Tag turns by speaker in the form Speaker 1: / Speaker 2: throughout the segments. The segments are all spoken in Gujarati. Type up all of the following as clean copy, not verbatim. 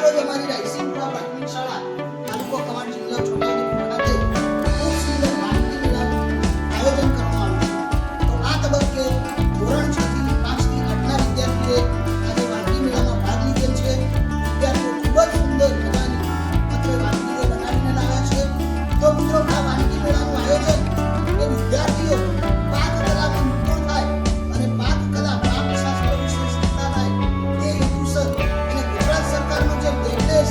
Speaker 1: આજરોજ અમારી રાયસિંગપુરા પ્રાથમિક શાળા તાલુકો કવાંટ જિલ્લો છોટાઉદેપુર ખાતે ખૂબ સુંદર વાનગી મેળાનું આયોજન કરવામાં આવ્યું છે. તો આ તબક્કે ધોરણ 6 થી 5 થી 8ના વિદ્યાર્થીઓએ આજે વાનગી મેળામાં ભાગ લીધેલ છે. વિદ્યાર્થીઓ ખૂબ જ સુંદર મજાની અત્રે વાનગીઓ બનાવીને લાવ્યા છે. તો મિત્રો, આ વાનગી મેળાનું આયોજન એ વિદ્યાર્થીઓ પાકકલામાં નિપુણ થાય અને પાકકલા પાકશાસ્ત્ર વિશે શીખતા થાય તે હેતુસર અને ગુજરાત સરકારનો જે બેડલેસ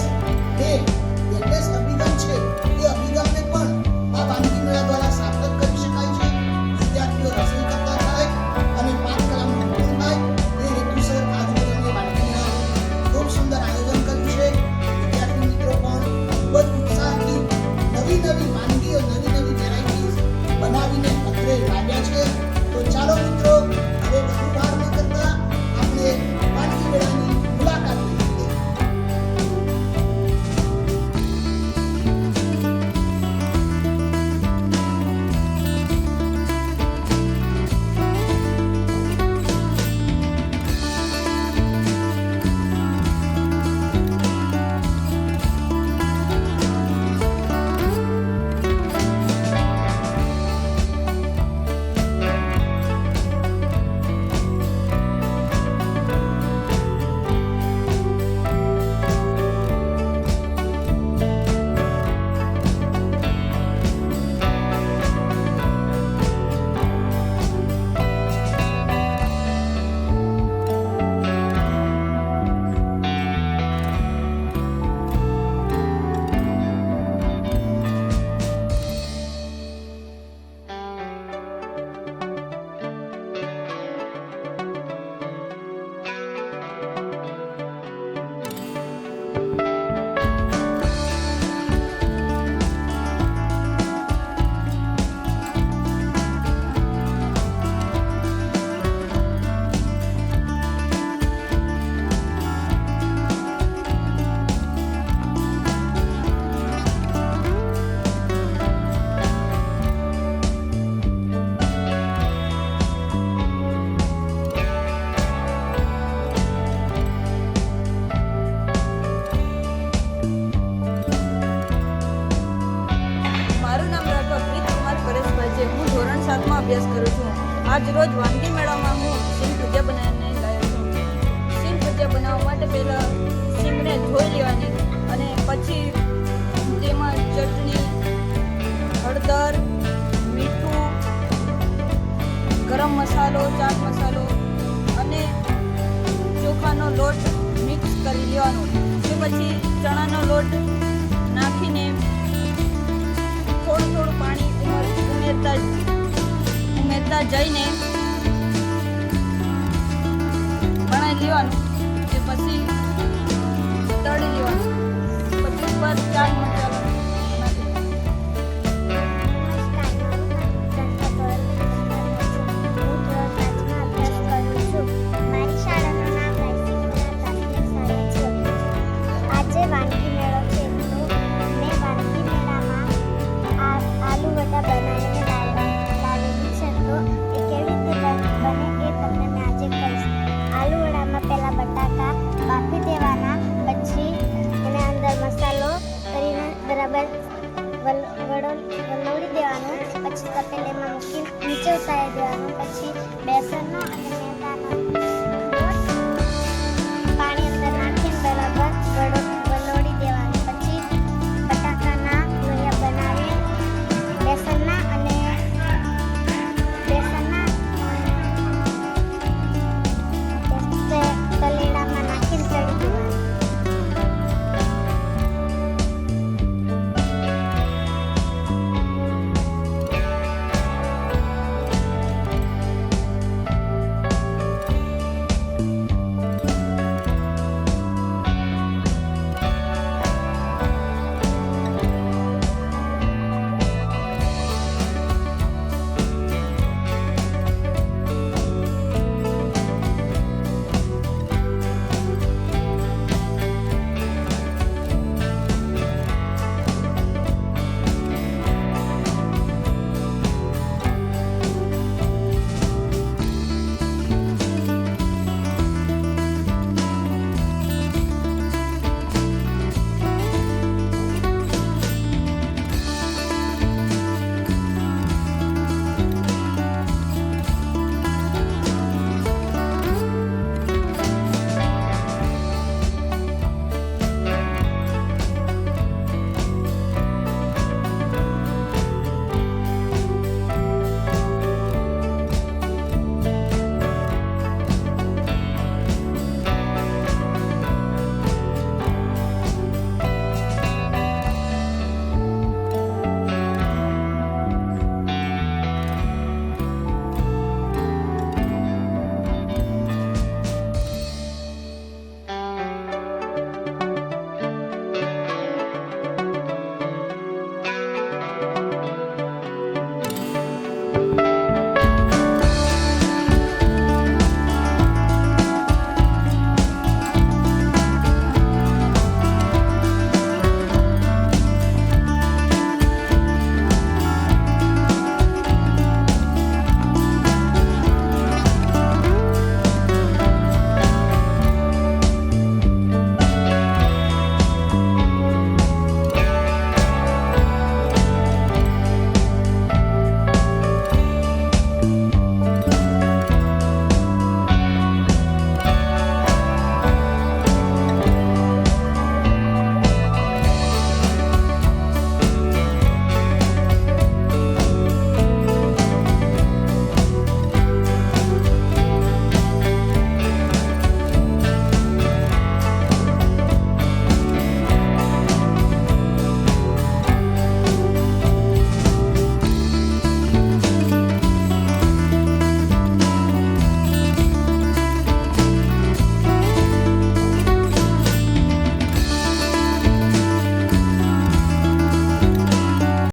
Speaker 1: અભિગમ છે એ અભિગમને પણ આ વાનગી મેળા દ્વારા સાર્થક કરી શકાય છે. વિદ્યાર્થીઓ રસોઈ કરતા થાય અને પાકકલામાં નિપુણ થાય એ હેતુસર આજરોજ અમે વાનગી મેળાનું ખૂબ સુંદર આયોજન કર્યું છે. વિદ્યાર્થી મિત્રો પણ ખૂબ જ ઉત્સાહથી નવી વાનગીઓ નવી વેરાયટીઝ બનાવીને અત્રે લાવ્યા છે. તો ચાલો મિત્રો, હવે વધુ વાર ન કરતા આપણે વાનગી મેળાની મુલાકાત લઈએ.
Speaker 2: હું ધોરણ 7માં અભ્યાસ કરું છું. આજ રોજ વાનગી મેળામાં હું સિંગ ભજીયા બનાવીને લાવ્યો છું. સિંગ ભજીયા બનાવવા માટે પહેલાં સિંગને ધોઈ લેવાની અને પછી તેમાં ચટણી, હળદર, મીઠું, ગરમ મસાલો, ચાટ મસાલો અને ચોખાનો લોટ મિક્સ કરી લેવાનો. તે પછી ચણાનો લોટ નાખીને થોડું પાણી ઉમેરતા જઈને બનાવી લેવાનું. તે પછી તળી લેવાનું. પછી ઉપર ચાટ